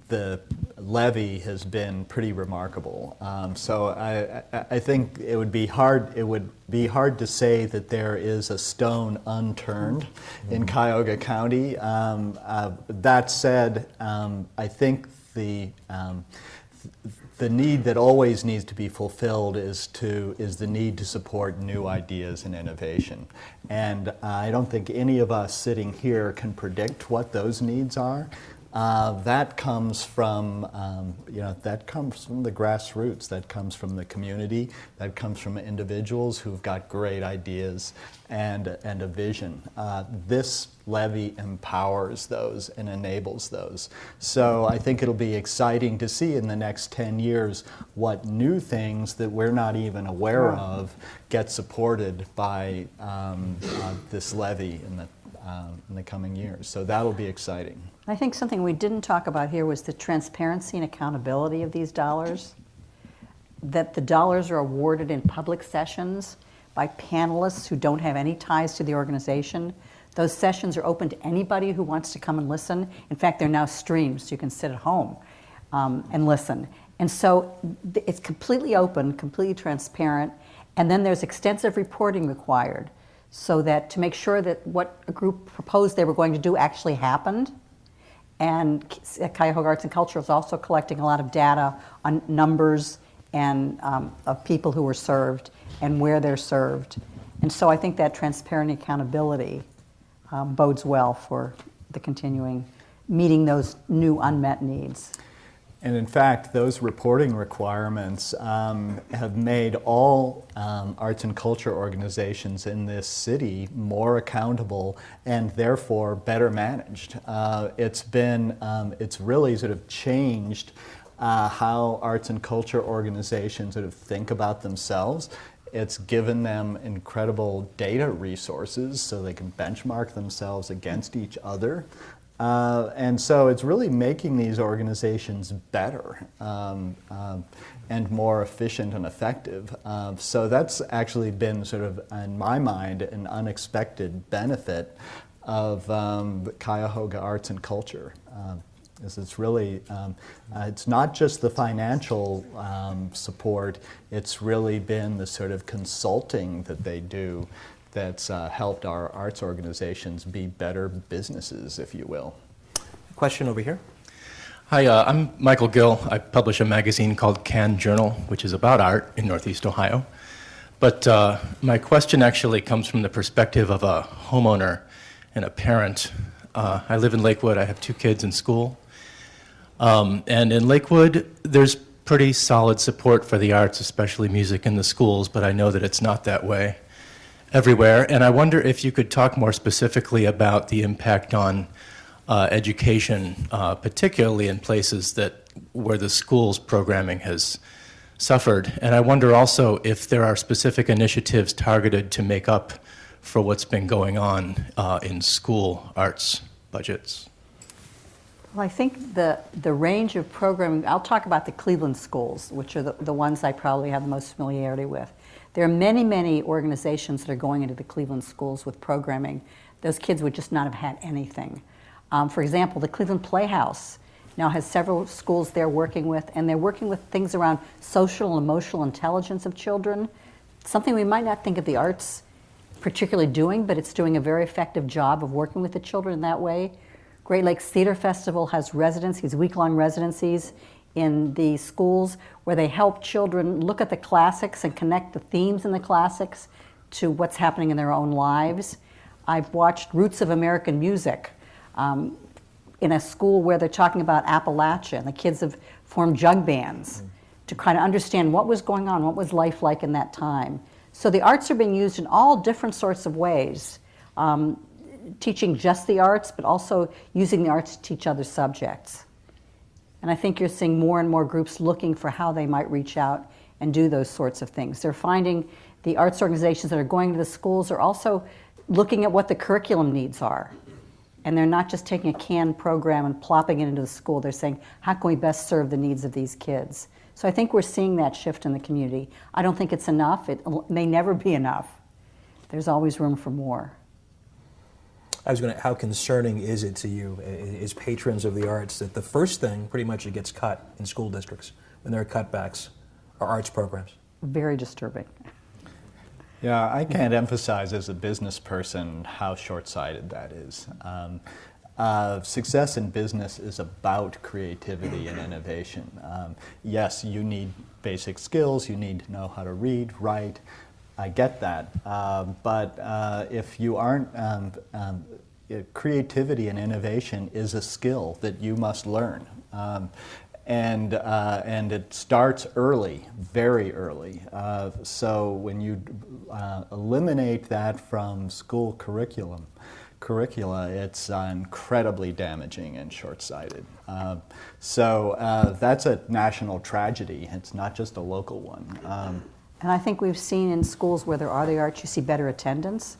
the levy has been pretty remarkable. So I think it would be hard to say that there is a stone unturned in Cuyahoga County. That said, I think the need that always needs to be fulfilled is the need to support new ideas and innovation. And I don't think any of us sitting here can predict what those needs are. That comes from that comes from the grassroots. That comes from the community. That comes from individuals who've got great ideas and a vision. This levy empowers those and enables those. So I think it'll be exciting to see in the next 10 years what new things that we're not even aware of get supported by this levy in the coming years. So that'll be exciting. I think something we didn't talk about here was the transparency and accountability of these dollars, that the dollars are awarded in public sessions by panelists who don't have any ties to the organization. Those sessions are open to anybody who wants to come and listen. In fact, they're now streamed, so you can sit at home and listen. And so it's completely open, completely transparent, and then there's extensive reporting required so that to make sure that what a group proposed they were going to do actually happened. And Cuyahoga Arts and Culture is also collecting a lot of data on numbers and of people who were served and where they're served. And so I think that transparent accountability bodes well for the continuing meeting those new unmet needs. And in fact, those reporting requirements have made all arts and culture organizations in this city more accountable and therefore better managed. It's really sort of changed how arts and culture organizations sort of think about themselves. It's given them incredible data resources so they can benchmark themselves against each other. And so it's really making these organizations better and more efficient and effective. So that's actually been sort of, in my mind, an unexpected benefit of Cuyahoga Arts and Culture. It's really, it's not just the financial support, it's really been the sort of consulting that they do that's helped our arts organizations be better businesses, if you will. Question over here. Hi, I'm Michael Gill. I publish a magazine called Can Journal, which is about art in Northeast Ohio. But my question actually comes from the perspective of a homeowner and a parent. I live in Lakewood. I have 2 kids in school. And in Lakewood, there's pretty solid support for the arts, especially music in the schools, but I know that it's not that way everywhere. And I wonder if you could talk more specifically about the impact on education, particularly in places where the schools programming has suffered. And I wonder also if there are specific initiatives targeted to make up for what's been going on in school arts budgets. Well, I think the range of programming, I'll talk about the Cleveland schools, which are the ones I probably have the most familiarity with. There are many, many organizations that are going into the Cleveland schools with programming. Those kids would just not have had anything. For example, the Cleveland Playhouse now has several schools they're working with, and they're working with things around social and emotional intelligence of children, something we might not think of the arts particularly doing, but it's doing a very effective job of working with the children in that way. Great Lakes Theater Festival has residencies, week-long residencies in the schools where they help children look at the classics and connect the themes in the classics to what's happening in their own lives. I've watched Roots of American Music in a school where they're talking about Appalachia, and the kids have formed jug bands to kind of understand what was going on, what was life like in that time. So the arts are being used in all different sorts of ways, teaching just the arts, but also using the arts to teach other subjects. And I think you're seeing more and more groups looking for how they might reach out and do those sorts of things. They're finding the arts organizations that are going to the schools are also looking at what the curriculum needs are. And they're not just taking a canned program and plopping it into the school. They're saying, how can we best serve the needs of these kids? So I think we're seeing that shift in the community. I don't think it's enough. It may never be enough. There's always room for more. How concerning is it to you as patrons of the arts that the first thing pretty much that gets cut in school districts when there are cutbacks are arts programs? Very disturbing. Yeah, I can't emphasize as a business person how short-sighted that is. Success in business is about creativity and innovation. Yes, you need basic skills, you need to know how to read, write. I get that, but if you aren't, creativity and innovation is a skill that you must learn. And it starts early, very early. So when you eliminate that from school curricula, it's incredibly damaging and short-sighted. So that's a national tragedy. It's not just a local one. And I think we've seen in schools where there are the arts, you see better attendance.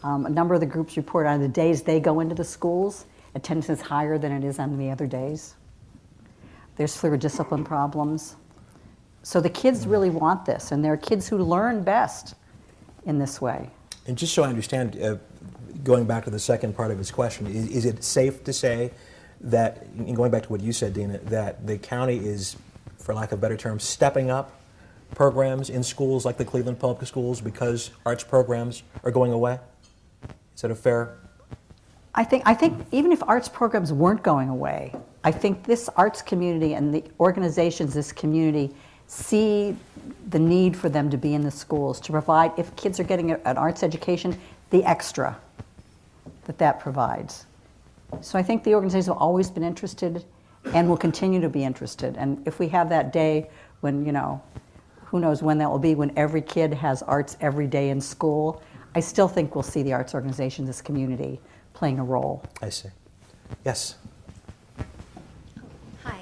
A number of the groups report on the days they go into the schools, attendance is higher than it is on the other days. There's fewer discipline problems. So the kids really want this, and there are kids who learn best in this way. And just so I understand, going back to the second part of his question, is it safe to say that, and going back to what you said, Deena, that the county is, for lack of a better term, stepping up programs in schools like the Cleveland Public Schools because arts programs are going away? Is that a fair? I think even if arts programs weren't going away, I think this arts community and the organizations, this community, see the need for them to be in the schools, to provide, if kids are getting an arts education, the extra that provides. So I think the organizations have always been interested and will continue to be interested. And if we have that day when, who knows when that will be, when every kid has arts every day in school, I still think we'll see the arts organizations, this community, playing a role. I see. Yes. Hi.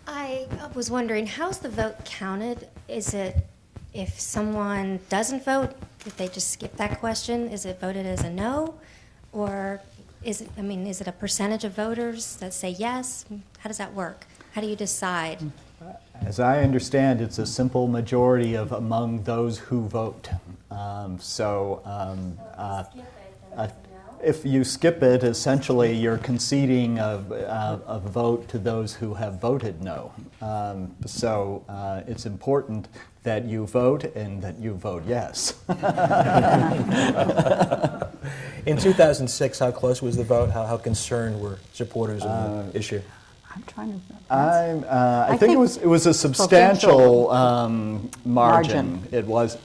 I was wondering, how's the vote counted? Is it, if someone doesn't vote, if they just skip that question, is it voted as a no? Or is it a percentage of voters that say yes? How does that work? How do you decide? As I understand, it's a simple majority of among those who vote. If you skip it, essentially you're conceding a vote to those who have voted no. It's important that you vote and that you vote yes. In 2006, how close was the vote? How concerned were supporters of the issue? I'm trying to. I think it was a substantial margin. It was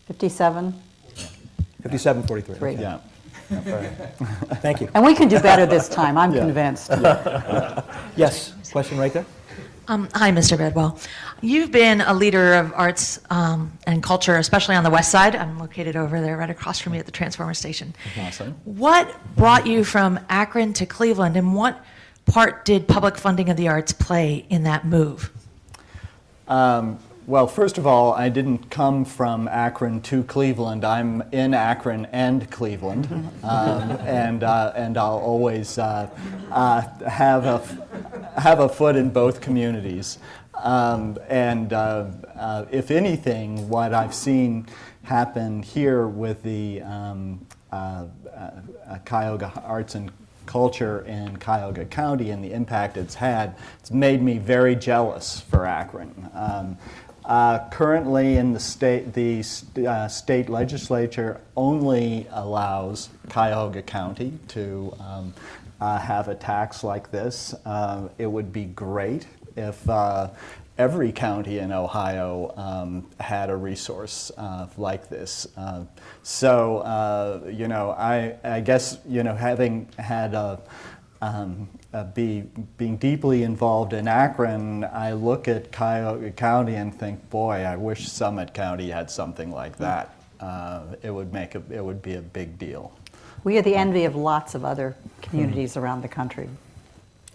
57? 57-43. Great. yeah. Thank you. And we can do better this time, I'm convinced. Yes, question right there. Hi, Mr. Bidwell. You've been a leader of arts and culture, especially on the west side. I'm located over there right across from you at the transformer station. Awesome. What brought you from Akron to Cleveland, and what part did public funding of the arts play in that move? Well, first of all, I didn't come from Akron to Cleveland. I'm in Akron and Cleveland, and I'll always have a foot in both communities. If anything, what I've seen happen here with the Cuyahoga Arts and Culture in Cuyahoga County and the impact it's had, it's made me very jealous for Akron. Currently in the state legislature only allows Cuyahoga County to have a tax like this. It would be great if every county in Ohio had a resource like this. I guess, having had being deeply involved in Akron, I look at Cuyahoga County and think, boy, I wish Summit County had something like that. It would be a big deal. We are the envy of lots of other communities around the country.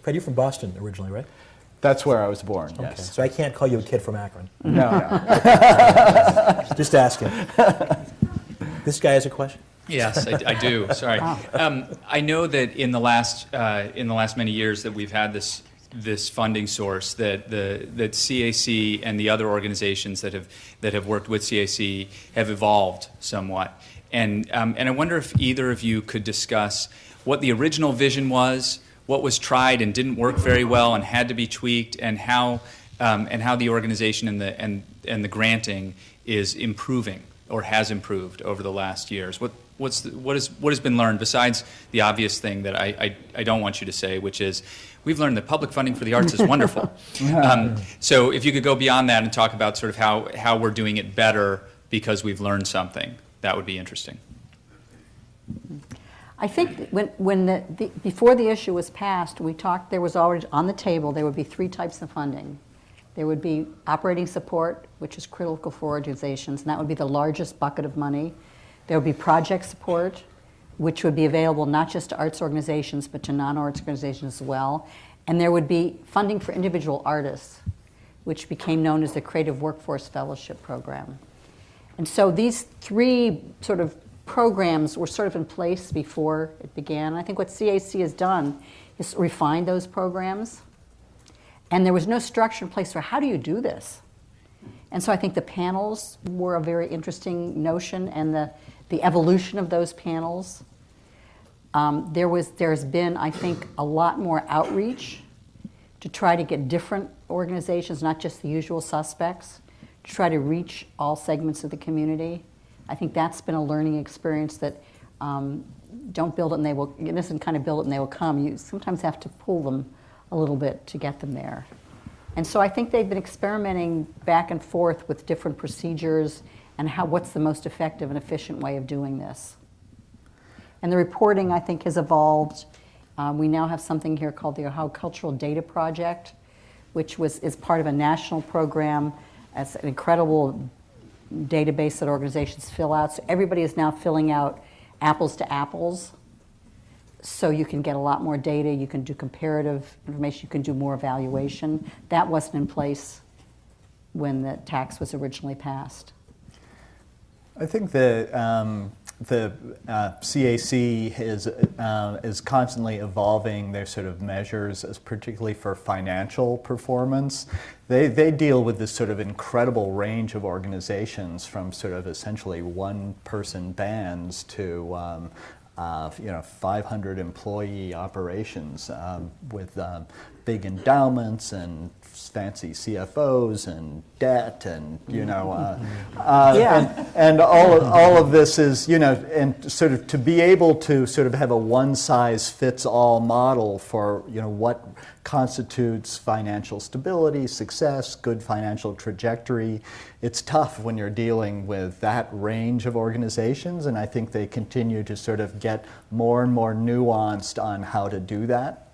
Fred, you're from Boston originally, right? That's where I was born, Okay. yes. So I can't call you a kid from Akron. No. Just asking. This guy has a question. Yes, I do. Sorry. I know that in the last many years that we've had this funding source, that CAC and the other organizations that have worked with CAC have evolved somewhat. And I wonder if either of you could discuss what the original vision was, what was tried and didn't work very well and had to be tweaked, and how the organization and the granting is improving or has improved over the last years. What has been learned besides the obvious thing that I don't want you to say, which is we've learned that public funding for the arts is wonderful. So if you could go beyond that and talk about sort of how we're doing it better because we've learned something, that would be interesting. I think before the issue was passed, we talked, there was already on the table, there would be 3 types of funding. There would be operating support, which is critical for organizations, and that would be the largest bucket of money. There would be project support, which would be available not just to arts organizations, but to non-arts organizations as well. And there would be funding for individual artists, which became known as the Creative Workforce Fellowship Program. And so these 3 sort of programs were sort of in place before it began. I think what CAC has done is refine those programs. And there was no structure in place for how do you do this? And so I think the panels were a very interesting notion, and the evolution of those panels. There's been, I think, a lot more outreach to try to get different organizations, not just the usual suspects, to try to reach all segments of the community. I think that's been a learning experience that don't build it and they will, it isn't kind of build it and they will come. You sometimes have to pull them a little bit to get them there. And so I think they've been experimenting back and forth with different procedures and what's the most effective and efficient way of doing this. And the reporting, I think, has evolved. We now have something here called the Ohio Cultural Data Project, which is part of a national program. It's an incredible database that organizations fill out. So everybody is now filling out apples to apples. So you can get a lot more data, you can do comparative information, you can do more evaluation. That wasn't in place when the tax was originally passed. I think the CAC is constantly evolving their sort of measures, as particularly for financial performance. They deal with this sort of incredible range of organizations, from sort of essentially one-person bands to 500 employee operations with big endowments and fancy CFOs and debt and and all of this is and sort of to be able to sort of have a one-size-fits-all model for what constitutes financial stability, success, good financial trajectory. It's tough when you're dealing with that range of organizations, and I think they continue to sort of get more and more nuanced on how to do that.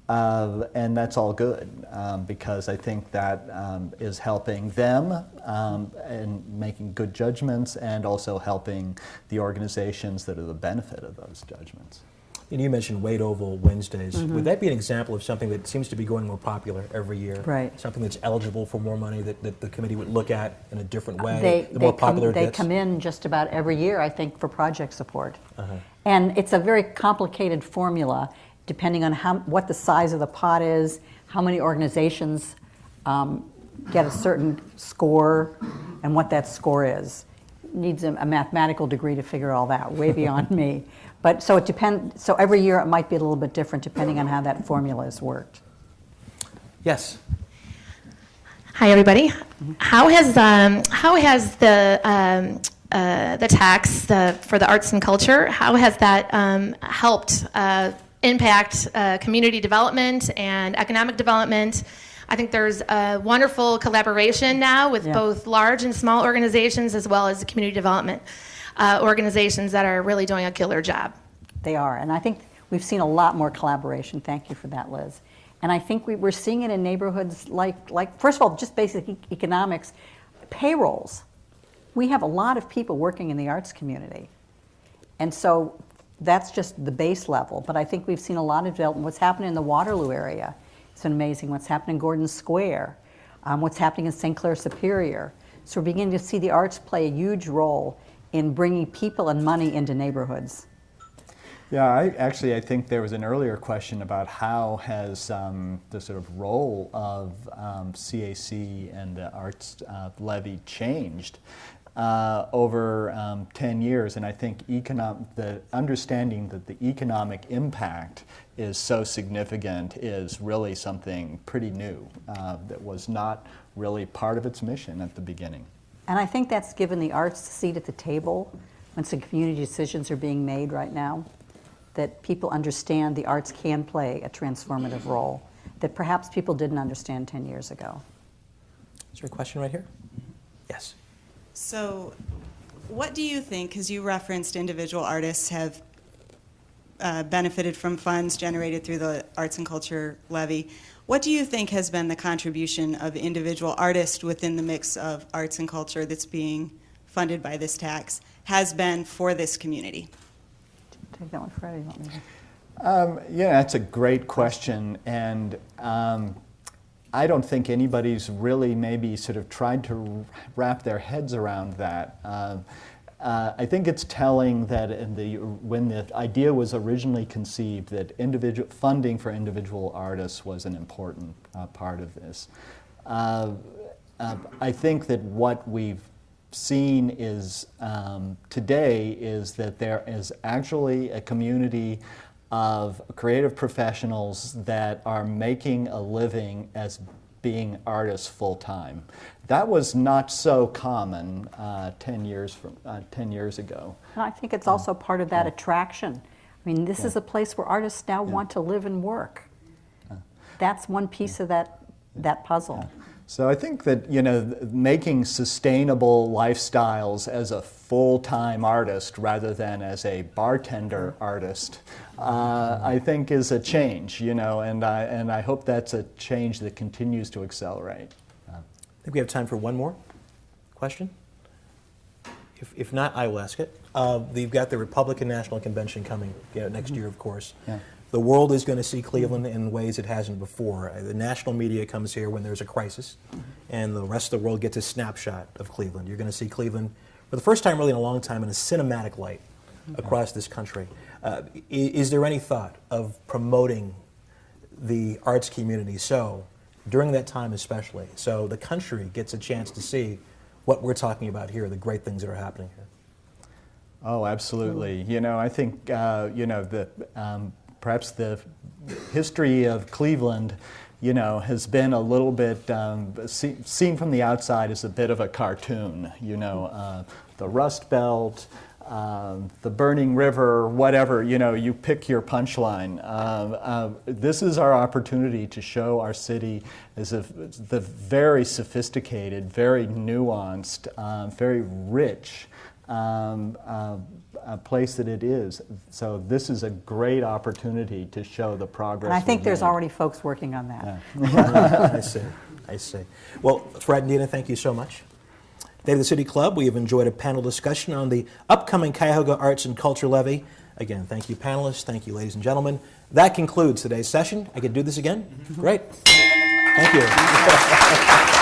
And that's all good because I think that is helping them and making good judgments, and also helping the organizations that are the benefit of those judgments. And you mentioned Wade Oval Wednesdays. Mm-hmm. Would that be an example of something that seems to be going more popular every year? Right. Something that's eligible for more money that the committee would look at in a different way? The more popular it gets? They come in just about every year, I think, for project support. Uh-huh. And it's a very complicated formula, depending on what the size of the pot is, how many organizations get a certain score, and what that score is. It needs a mathematical degree to figure all that, way beyond me. But so it depends. So every year it might be a little bit different depending on how that formula has worked. Yes. Hi, everybody. How has the tax for the arts and culture, how has that helped impact community development and economic development? I think there's a wonderful collaboration now with Yeah. both large and small organizations, as well as the community development organizations that are really doing a killer job. They are, and I think we've seen a lot more collaboration. Thank you for that, Liz. And I think we're seeing it in neighborhoods like first of all, just basic economics, payrolls. We have a lot of people working in the arts community. And so that's just the base level. But I think we've seen a lot of development. What's happening in the Waterloo area, it's amazing. What's happening in Gordon Square, what's happening in St. Clair Superior. So we're beginning to see the arts play a huge role in bringing people and money into neighborhoods. Yeah, I think there was an earlier question about how has the sort of role of CAC and the arts levy changed over 10 years, and I think the understanding that the economic impact is so significant is really something pretty new that was not really part of its mission at the beginning. And I think that's given the arts a seat at the table when some community decisions are being made right now, that people understand the arts can play a transformative role that perhaps people didn't understand 10 years ago. Is there a question right here? Yes. So what do you think, because you referenced individual artists have benefited from funds generated through the Arts and Culture Levy, what do you think has been the contribution of individual artists within the mix of arts and culture that's being funded by this tax has been for this community? Take that one, Freddie. Want me to- Yeah, that's a great question, and I don't think anybody's really maybe sort of tried to wrap their heads around that. I think it's telling that when the idea was originally conceived, that funding for individual artists was an important part of this. I think that what we've seen is today is that there is actually a community of creative professionals that are making a living as being artists full-time. That was not so common 10 years ago. And I think it's also part of that attraction. I mean, this is a place where artists now want to live and work. That's one piece of that puzzle. So I think that, making sustainable lifestyles as a full-time artist rather than as a bartender artist, I think is a change, and I hope that's a change that continues to accelerate. I think we have time for one more question. If not, I will ask it. You've got the Republican National Convention coming next year, of course. Yeah. The world is going to see Cleveland in ways it hasn't before. The national media comes here when there's a crisis, and the rest of the world gets a snapshot of Cleveland. You're going to see Cleveland, for the first time really in a long time, in a cinematic light across this country. Is there any thought of promoting the arts community during that time especially, so the country gets a chance to see what we're talking about here, the great things that are happening here? Oh, absolutely. I think, perhaps the history of Cleveland, has been a little bit seen from the outside as a bit of a cartoon. The Rust Belt, the burning river, whatever. You pick your punchline. This is our opportunity to show our city as the very sophisticated, very nuanced, very rich place that it is. So this is a great opportunity to show the progress. And I think we've there's made. already folks working on that. Yeah. I see. Well, Fred and Deena, thank you so much. Today at the City Club, we have enjoyed a panel discussion on the upcoming Cuyahoga Arts and Culture Levy. Again, thank you, panelists. Thank you, ladies and gentlemen. That concludes today's session. I can do this again? Great. Thank you.